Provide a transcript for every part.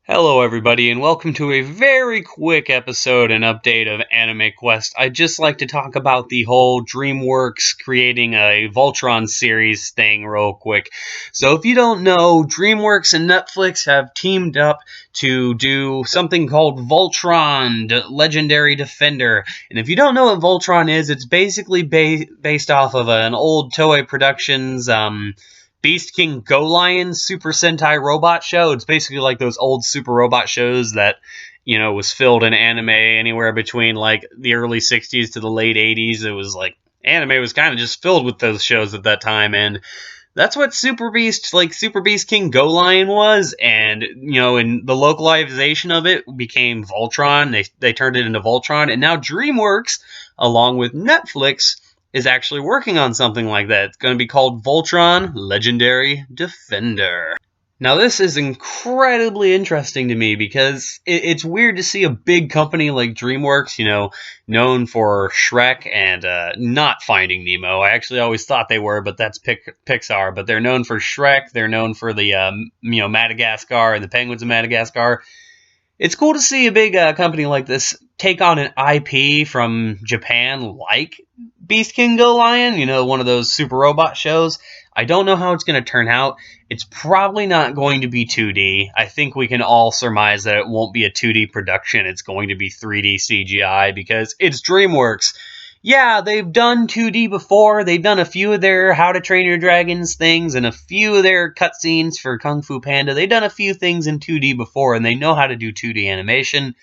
Hello, everybody, and welcome to a very quick episode and update of AnimeQuest. I'd just like to talk about the whole DreamWorks creating a Voltron series thing real quick. So if you don't know, DreamWorks and Netflix have teamed up to do something called Voltron, Legendary Defender. And if you don't know what Voltron is, it's basically based off of an old Toei Productions, Beast King GoLion Super Sentai robot show. It's basically like those old super robot shows that, was filled in anime anywhere between like the early 60s to the late 80s. It was like anime was kind of just filled with those shows at that time, and that's what Super Beast King GoLion was. And in the localization of it became Voltron. They turned it into Voltron, and now DreamWorks, along with Netflix, is actually working on something like that. It's going to be called Voltron Legendary Defender. Now, this is incredibly interesting to me because it's weird to see a big company like DreamWorks, known for Shrek and not Finding Nemo. I actually always thought they were, but that's Pixar. But they're known for Shrek. They're known for the, Madagascar and the Penguins of Madagascar. It's cool to see a big company like this take on an IP from Japan like Beast King GoLion, one of those super robot shows. I don't know how it's going to turn out. It's probably not going to be 2D. I think we can all surmise that it won't be a 2D production. It's going to be 3D CGI because it's DreamWorks. Yeah, they've done 2D before. They've done a few of their How to Train Your Dragons things and a few of their cutscenes for Kung Fu Panda. They've done a few things in 2D before, and they know how to do 2D animation.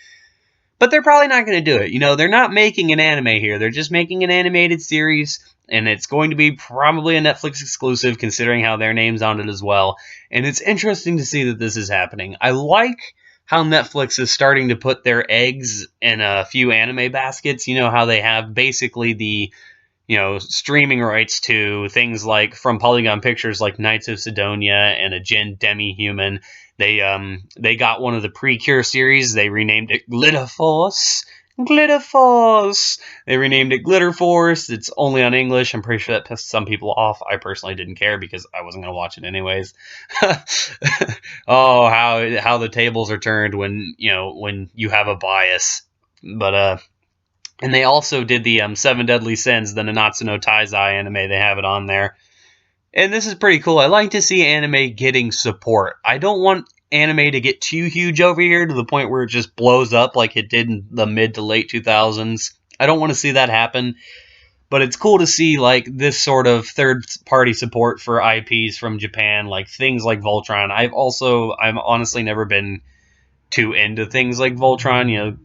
But they're probably not going to do it. They're not making an anime here. They're just making an animated series, and it's going to be probably a Netflix exclusive, considering how their name's on it as well. And it's interesting to see that this is happening. I like how Netflix is starting to put their eggs in a few anime baskets. How they have basically the, streaming rights to things like from Polygon Pictures, like Knights of Sidonia and a Jin Demi-Human. They got one of the Precure series. They renamed it Glitter Force. They renamed it Glitter Force. It's only on English. I'm pretty sure that pissed some people off. I personally didn't care because I wasn't going to watch it anyways. Oh, how the tables are turned when you have a bias. But and they also did the Seven Deadly Sins, the Nanatsu no Taizai anime. They have it on there. And this is pretty cool. I like to see anime getting support. I don't want anime to get too huge over here to the point where it just blows up like it did in the mid to late 2000s. I don't want to see that happen. But it's cool to see like this sort of third-party support for IPs from Japan, like things like Voltron. I've honestly never been too into things like Voltron.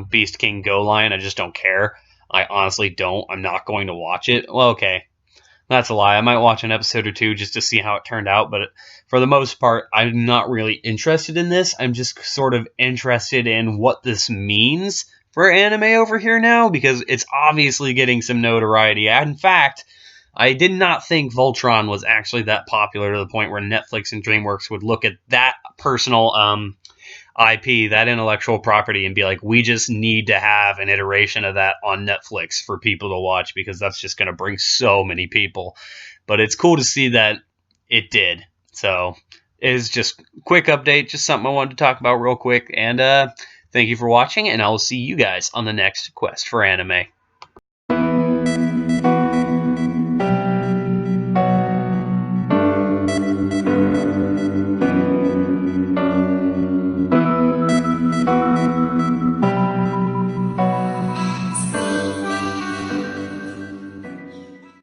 Beast King GoLion. I just don't care. I honestly don't. I'm not going to watch it. Well, okay. That's a lie. I might watch an episode or two just to see how it turned out, but for the most part, I'm not really interested in this. I'm just sort of interested in what this means for anime over here now, because it's obviously getting some notoriety. In fact, I did not think Voltron was actually that popular to the point where Netflix and DreamWorks would look at that personal IP, that intellectual property, and be like, we just need to have an iteration of that on Netflix for people to watch because that's just going to bring so many people. But it's cool to see that it did. So it's just a quick update, just something I wanted to talk about real quick. And thank you for watching, and I will see you guys on the next Quest for Anime.